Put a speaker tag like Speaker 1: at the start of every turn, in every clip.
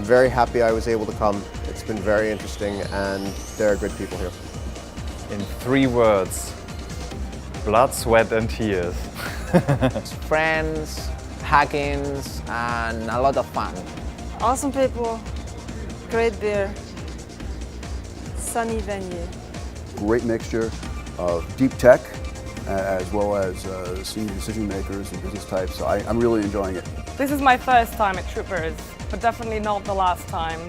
Speaker 1: very happy I was able to come. It's been very interesting and there are good people here.
Speaker 2: In 3 words, blood, sweat and tears.
Speaker 3: Friends, hackings, and a lot of fun.
Speaker 4: Awesome people, great beer, sunny venue.
Speaker 5: Great mixture of deep tech as well as senior decision makers and business types. So I'm really enjoying it.
Speaker 6: This is my first time at Troopers, but definitely not the last time.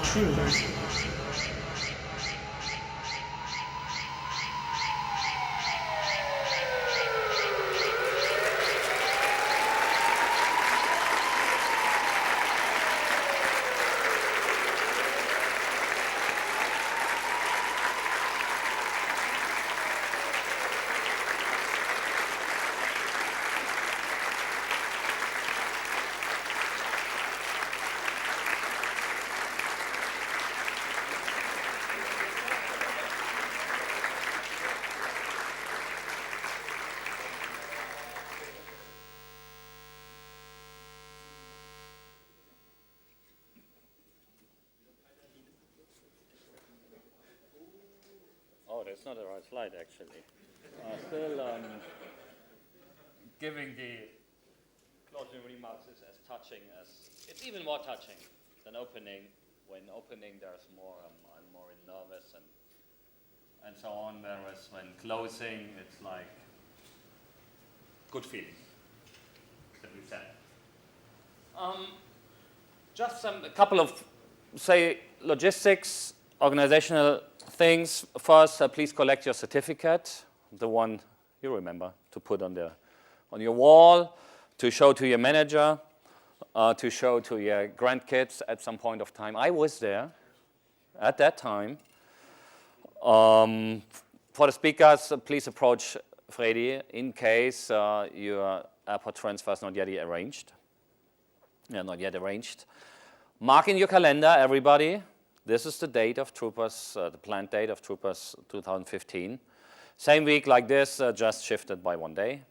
Speaker 7: Troopers.
Speaker 8: Oh, that's not the right slide, actually. Still, giving the closing remarks is as touching as, it's even more touching than opening. When opening, there's more, I'm more nervous and so on, whereas when closing, it's like good feeling, that we said. Just a couple of, say, logistics, organizational things. First, please collect your certificate, the one you remember to put on your wall, to show to your manager, to show to your grandkids at some point of time. I was there at that time. For the speakers, please approach Freddy in case your airport transfer is not yet arranged. Yeah, not yet arranged. Mark in your calendar, everybody. This is the date of Troopers, the planned date of Troopers 2015. Same week like this, just shifted by 1 day,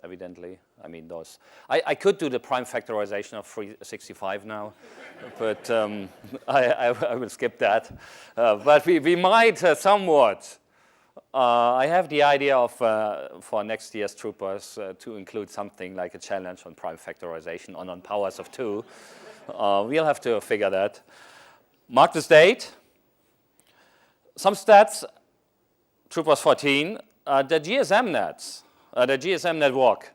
Speaker 8: evidently. I mean, those. I could do the prime factorization of 365 now, but I will skip that. But we might somewhat. I have the idea of, for next year's Troopers, to include something like a challenge on prime factorization on powers of 2. We'll have to figure that. Mark this date. Some stats, Troopers 14, the GSM nets, the GSM network,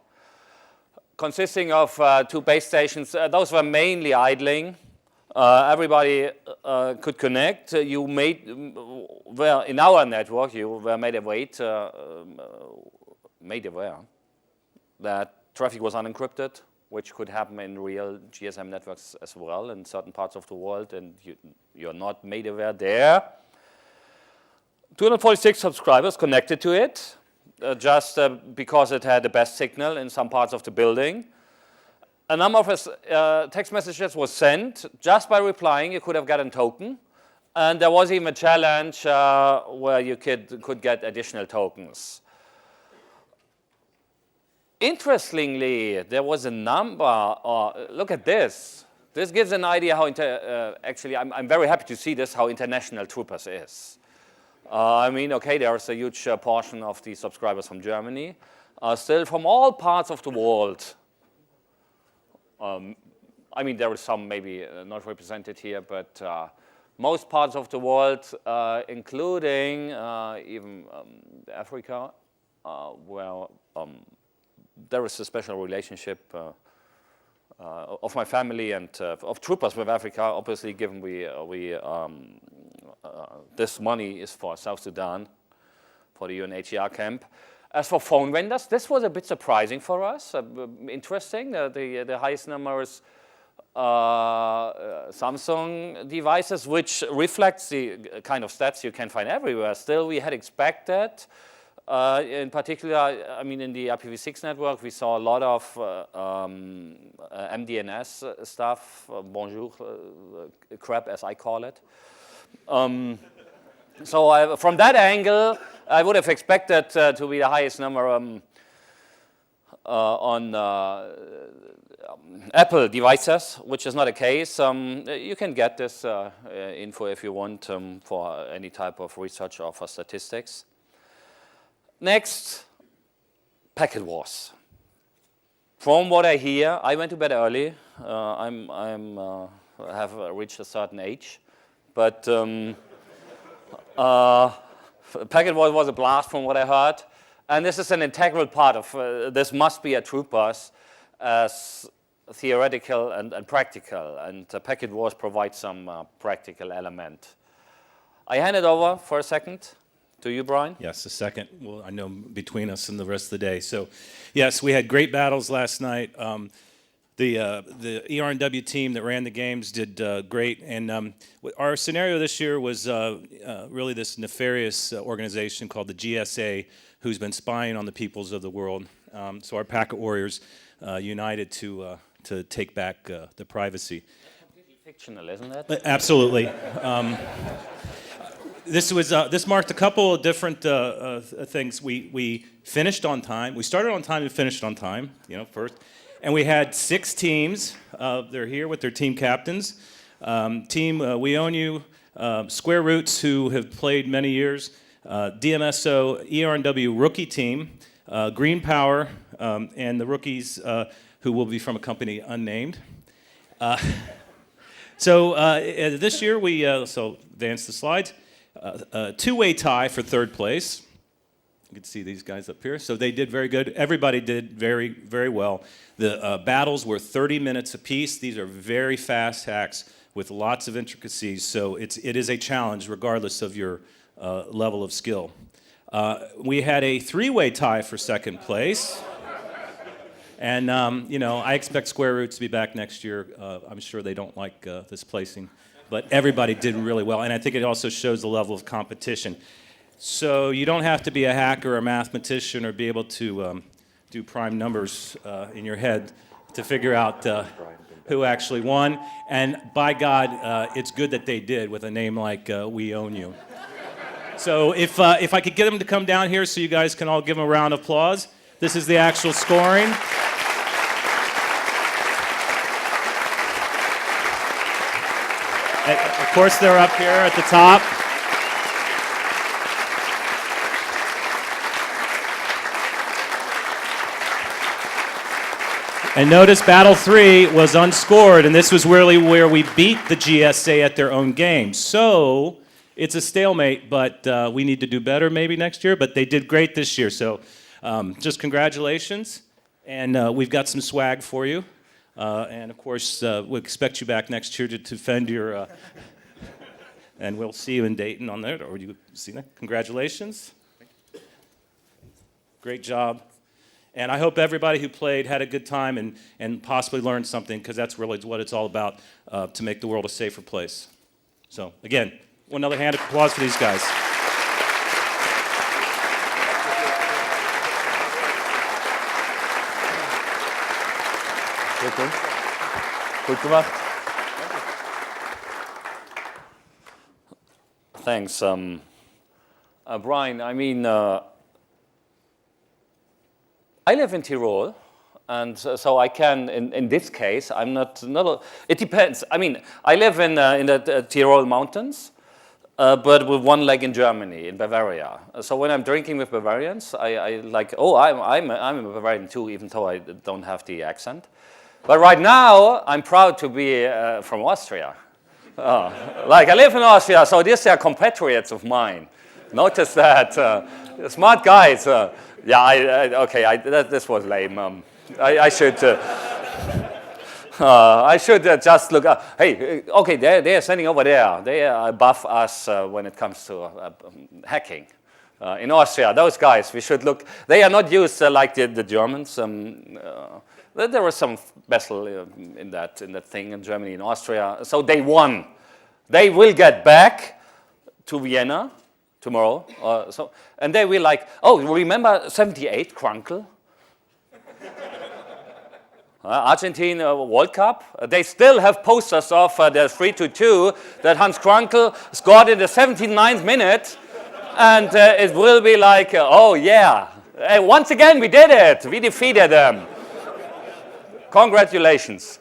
Speaker 8: consisting of 2 base stations. Those were mainly idling. Everybody could connect. You made, well, in our network, you were made aware that traffic was unencrypted, which could happen in real GSM networks as well in certain parts of the world, and you're not made aware there. 246 subscribers connected to it, just because it had the best signal in some parts of the building. A number of text messages was sent. Just by replying, you could have gotten a token. And there was even a challenge where you could get additional tokens. Interestingly, there was a number, look at this. This gives an idea how, actually, I'm very happy to see this, how international Troopers is. I mean, okay, there's a huge portion of the subscribers from Germany, still from all parts of the world. I mean, there is some maybe not represented here, but most parts of the world, including even Africa, where there is a special relationship of my family and of Troopers with Africa. Obviously, given this money is for South Sudan, for the UNHCR camp. As for phone vendors, this was a bit surprising for us, interesting. The highest number is Samsung devices, which reflects the kind of stats you can find everywhere. Still, we had expected, in particular, I mean, in the IPv6 network, we saw a lot of MDNS stuff, bonjour crap, as I call it. So from that angle, I would have expected to be the highest number on Apple devices, which is not the case. You can get this info if you want for any type of research or for statistics. Next, packet wars. From what I hear, I went to bed early. I have reached a certain age, but packet wars was a blast from what I heard, and this is an integral part of this must be a Troopers as theoretical and practical, and packet wars provide some practical element. I hand it over for a second to you, Brian.
Speaker 7: Yes, a second. Well, I know between us and the rest of the day. So, yes, we had great battles last night. The ER&W team that ran the games did great, and our scenario this year was really this nefarious organization called the GSA, who's been spying on the peoples of the world. So our packet warriors united to take back the privacy.
Speaker 8: Completely fictional, isn't it?
Speaker 7: Absolutely. This marked a couple of different things. We finished on time. We started on time and finished on time. First. And we had 6 teams. They're here with their team captains. Team We Own You, Square Roots, who have played many years, DMSO, ER&W rookie team, Green Power, and the rookies who will be from a company unnamed. So this year so advance the slides, two-way tie for third place. You can see these guys up here. So they did very good. Everybody did very, very well. The battles were 30 minutes apiece. These are very fast hacks with lots of intricacies. So it is a challenge regardless of your level of skill. We had a 3-way tie for second place. And, I expect Square Roots to be back next year. I'm sure they don't like this placing. But everybody did really well. And I think it also shows the level of competition. So you don't have to be a hacker or a mathematician or be able to do prime numbers in your head to figure out who actually won. And by God, it's good that they did with a name like We Own You. So if I could get them to come down here so you guys can all give them a round of applause. This is the actual scoring. And of course, they're up here at the top. And notice Battle 3 was unscored, and this was really where we beat the GSA at their own game. So it's a stalemate, but we need to do better maybe next year, but they did great this year. So just congratulations, and we've got some swag for you. And of course, we expect you back next year to defend your, and we'll see you in Dayton on there, or you see that? Congratulations. Great job. And I hope everybody who played had a good time and possibly learned something, because that's really what it's all about, to make the world a safer place. So again, one other hand of applause for these guys.
Speaker 8: Gut gemacht. Thanks, Brian. I mean, I live in Tyrol, and so I can, in this case, I'm not it depends. I mean, I live in the Tyrol mountains, but with one leg in Germany, in Bavaria. So when I'm drinking with Bavarians, I like, oh, I'm a Bavarian too, even though I don't have the accent. But right now, I'm proud to be from Austria. Like, I live in Austria, so these are compatriots of mine. Notice that. Smart guys. This was lame. I should just look up. Hey, okay, they're standing over there. They are above us when it comes to hacking. in Austria. Those guys, we should look. They are not used like the Germans. There was some vessel in that thing in Germany, in Austria. So they won. They will get back to Vienna tomorrow. And they will like, oh, remember 78 Krankel? Argentine World Cup. They still have posters of the 3-2 that Hans Krankel scored in the 79th minute. And it will be like, oh yeah, once again we did it. We defeated them. Congratulations.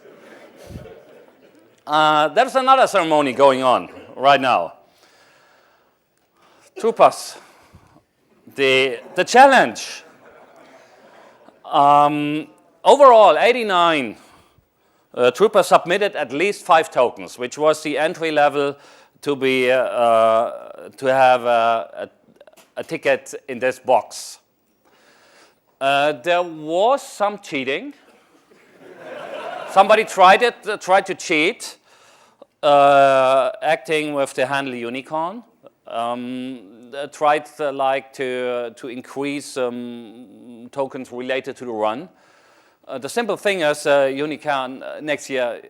Speaker 8: There's another ceremony going on right now. Troopers, the challenge. Overall, 89 troopers submitted at least 5 tokens, which was the entry level to be to have a ticket in this box. There was some cheating. Somebody tried to cheat, acting with the handle unicorn. Tried to increase tokens related to the run. The simple thing is, Unicorn next year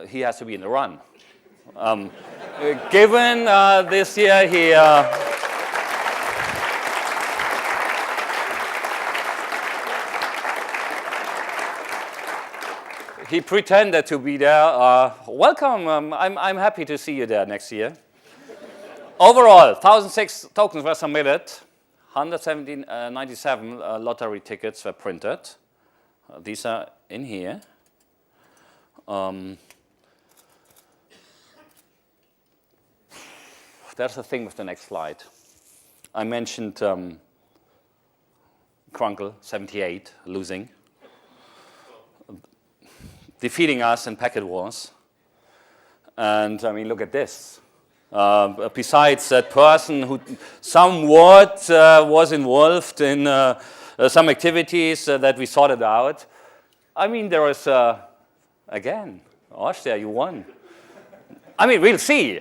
Speaker 8: he has to be in the run. Given this year he pretended to be there. Welcome. I'm happy to see you there next year. Overall, 1,006 tokens were submitted. 197 lottery tickets were printed. These are in here. That's the thing with the next slide. I mentioned Krankel, 78, losing. Defeating us in packet wars. And I mean, look at this. Besides that person who somewhat was involved in some activities that we sorted out, I mean, there was, again, Austria, you won. I mean, we'll see.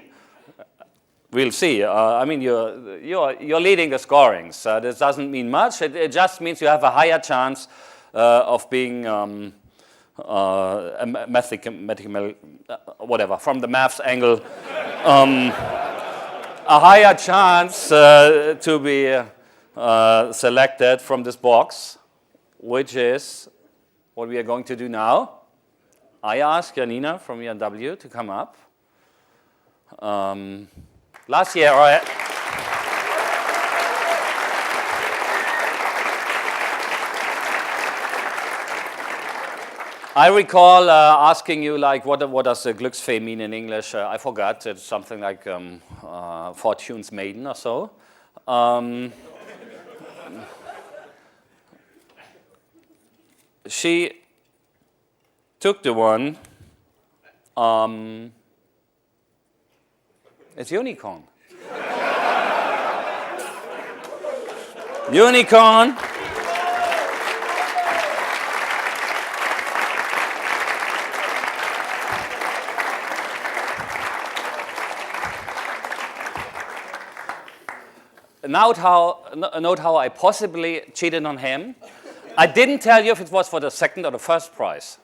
Speaker 8: We'll see. I mean, you're leading the scorings. This doesn't mean much. It just means you have a higher chance of being whatever, from the maths angle, a higher chance to be selected from this box, which is what we are going to do now. I asked Janina from ENW to come up. Last year, I recall asking you, like, what does Glücksfee mean in English? I forgot. It's something like Fortune's maiden or so. She took the one. It's unicorn. Unicorn. Note how I possibly cheated on him. I didn't tell you if it was for the second or the first prize.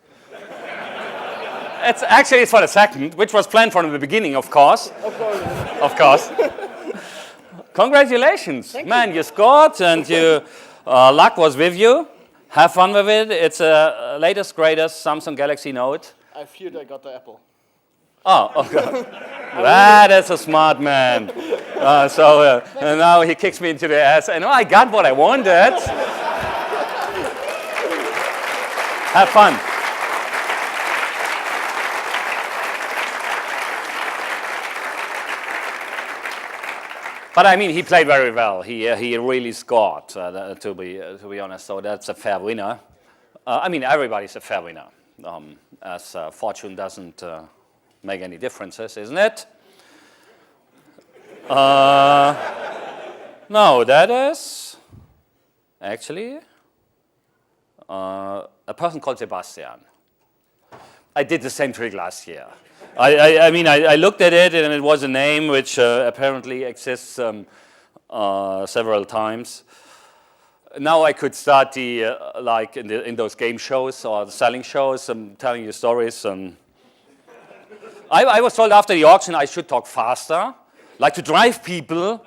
Speaker 8: It's for the second, which was planned from the beginning, of course. Of course. Congratulations. Man, you scored and luck was with you. Have fun with it. It's a latest, greatest Samsung Galaxy Note.
Speaker 9: I feared I got the Apple.
Speaker 8: Oh, okay. That is a smart man. And now he kicks me into the ass. And I got what I wanted. Have fun. But I mean, he played very well. He really scored, to be honest. So that's a fair winner. I mean, everybody's a fair winner, as fortune doesn't make any differences, isn't it? No, that is actually a person called Sebastian. I did the same trick last year. I mean, I looked at it and it was a name which apparently exists several times. Now I could start the like in those game shows or the selling shows, telling you stories. I was told after the auction I should talk faster, like to drive people.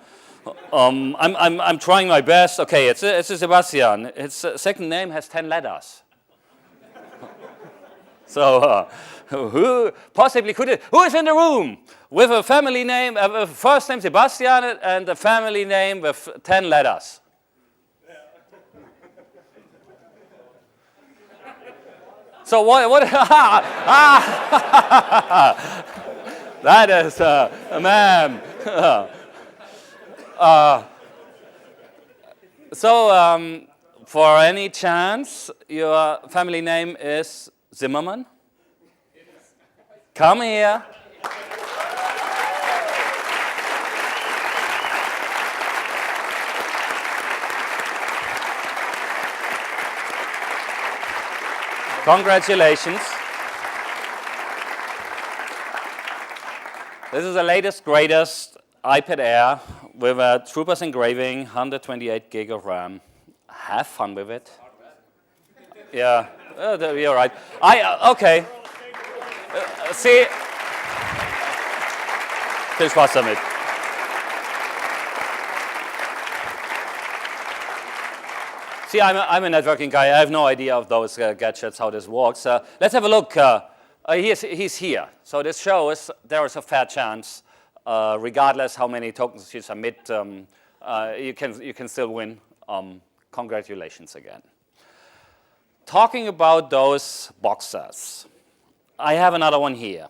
Speaker 8: I'm trying my best. Okay, it's Sebastian. His second name has 10 letters. So who possibly could it? Who is in the room with a family name, first name Sebastian and a family name with 10 letters? So what that is a man. So for any chance, your family name is Zimmerman? Come here. Congratulations. This is the latest, greatest iPad Air with a Troopers engraving, 128 gig of RAM. Have fun with it. Yeah, you're right. Okay. See, viel Spaß damit. See, I'm a networking guy. I have no idea of those gadgets, how this works. Let's have a look. He's here. So this shows there is a fair chance, regardless how many tokens you submit, you can still win. Congratulations again. Talking about those boxes, I have another one here,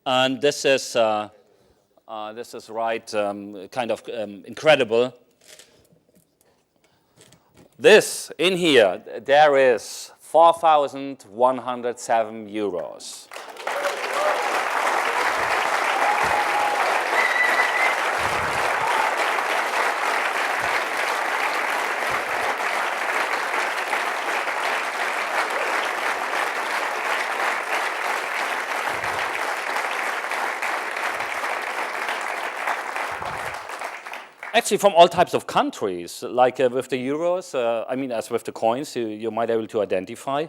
Speaker 8: and this is right, kind of incredible. This in here, there is 4,107 euros. Actually, from all types of countries, like with the euros, I mean, as with the coins, you might be able to identify.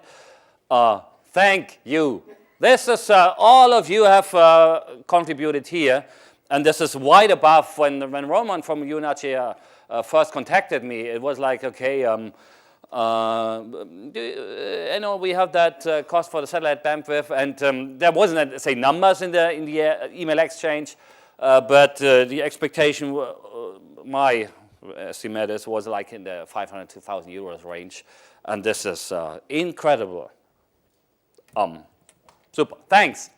Speaker 8: Thank you. This is, all of you have contributed here, and this is wide above when Roman from UNHCR first contacted me. It was like, okay, Enno, we have that cost for the satellite bandwidth, and there wasn't, say, numbers in the email exchange, but the expectation, my estimate was like in the 500 to 1,000 euros range, and this is incredible. Super, thanks.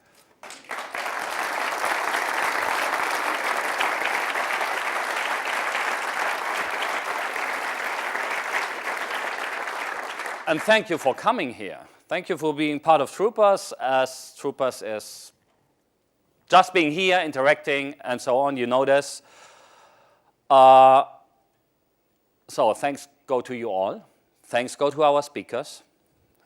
Speaker 8: And thank you for coming here. Thank you for being part of Troopers, as Troopers is just being here, interacting, and so on. You know this. So thanks go to you all. Thanks go to our speakers.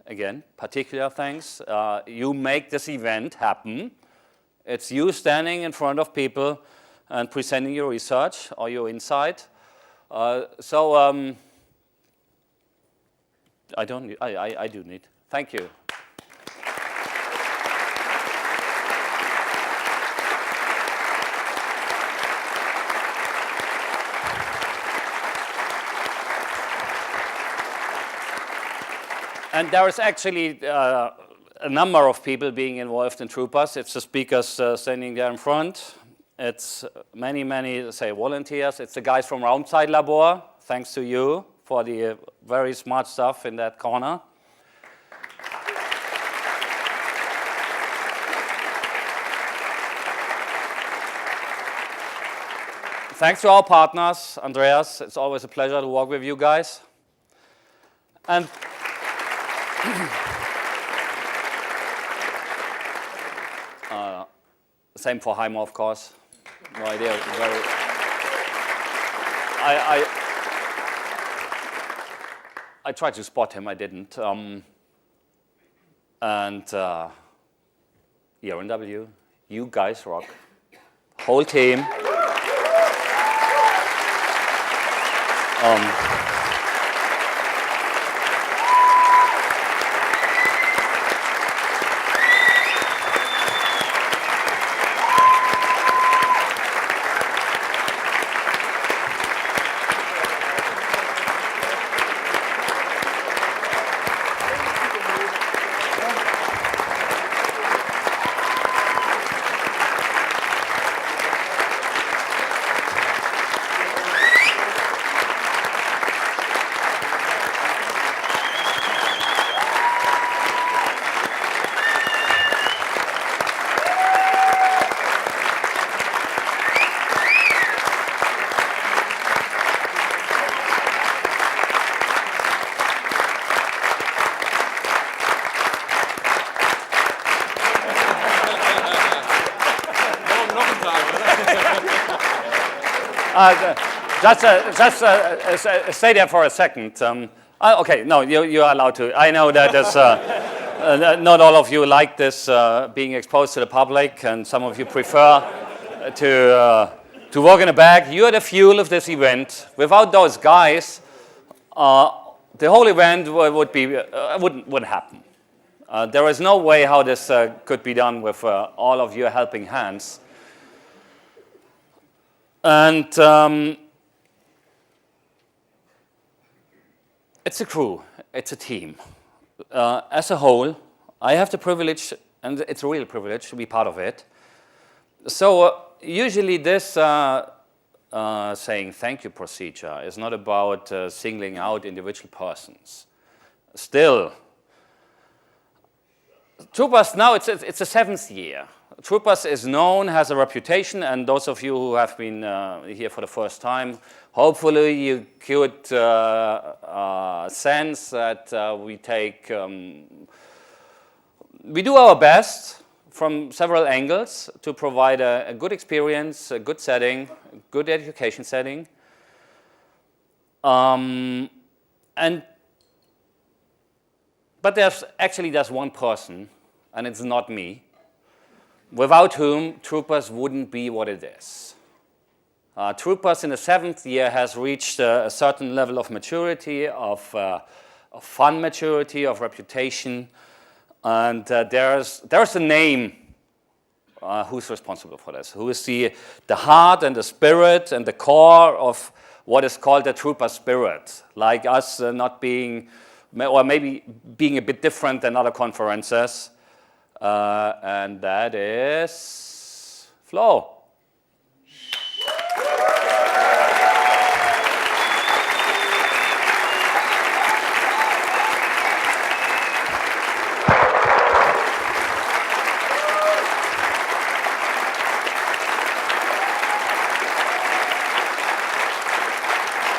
Speaker 8: Again, particular thanks. You make this event happen. It's you standing in front of people and presenting your research or your insight. I do need. Thank you. And there is actually a number of people being involved in Troopers. It's the speakers standing there in front. It's many, say, volunteers. It's the guys from Raumzeit Labor. Thanks to you for the very smart stuff in that corner. Thanks to our partners, Andreas. It's always a pleasure to work with you guys. And same for Heimer, of course. No idea. I tried to spot him. I didn't. ERNW, you guys rock. Whole team. Just stay there for a second. Okay, no, you are allowed to. I know that not all of you like this being exposed to the public, and some of you prefer to walk in the back. You are the fuel of this event. Without those guys, the whole event wouldn't happen. There is no way how this could be done with all of your helping hands. And it's a crew, it's a team. As a whole, I have the privilege, and it's a real privilege, to be part of it. So usually this saying thank you procedure is not about singling out individual persons. Still, Troopers, now it's the 7th year. Troopers is known, has a reputation, and those of you who have been here for the first time, hopefully you could sense that we do our best from several angles to provide a good experience, a good setting, a good education setting. But there's one person, and it's not me, without whom Troopers wouldn't be what it is. Troopers in the 7th year has reached a certain level of maturity, of fun maturity, of reputation, and there's a name who's responsible for this, who is the heart and the spirit and the core of what is called the Trooper spirit, like us not being, or maybe being a bit different than other conferences. And that is Flo.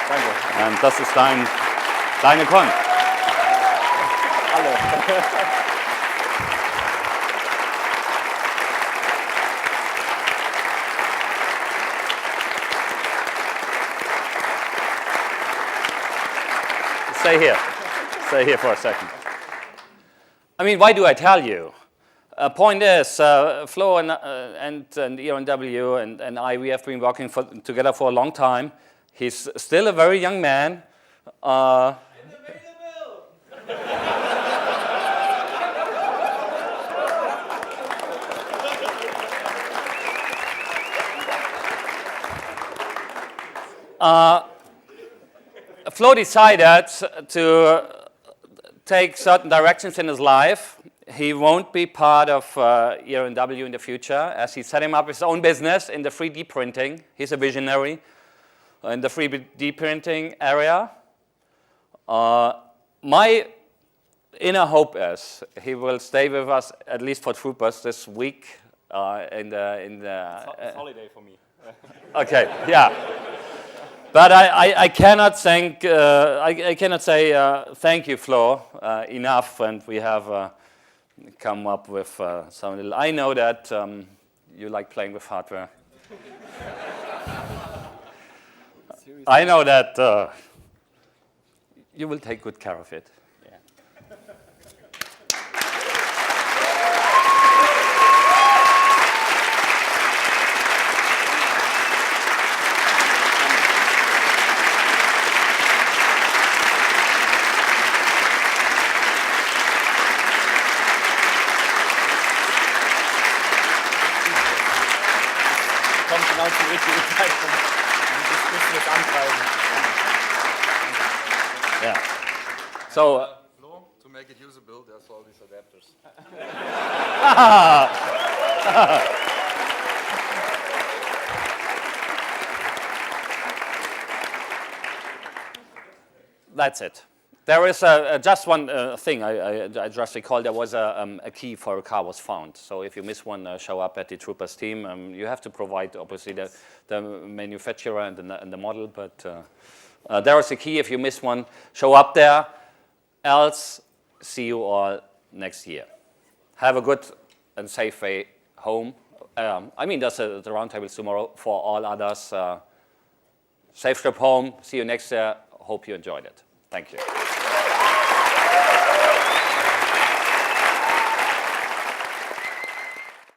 Speaker 8: Danke. Und das ist deine Con. Hallo. Stay here for a second. I mean, why do I tell you? Point is, Flo and ERNW and I, we have been working together for a long time. He's still a very young man. Flo decided to take certain directions in his life. He won't be part of ERNW in the future, as he set him up his own business in the 3D printing. He's a visionary in the 3D printing area. My inner hope is he will stay with us, at least for Troopers, this week. It's
Speaker 2: holiday for me.
Speaker 8: Okay, yeah. But I cannot say thank you, Flo, enough, and we have come up with some little. I know that you like playing with hardware. I know that you will take good care of it. Zeit zum richtigen Zeitpunkt. Dieses bisschen jetzt antreiben. Yeah. So.
Speaker 9: To make it usable, there's all these adapters.
Speaker 8: That's it. There is just one thing I just recalled. There was a key for a car was found. So if you miss one, show up at the Troopers team. You have to provide, obviously, the manufacturer and the model. But there is a key. If you miss one, show up there. Else, see you all next year. Have a good and safe way home. I mean, there's the roundtables tomorrow for all others. Safe trip home. See you next year. Hope you enjoyed it. Thank you.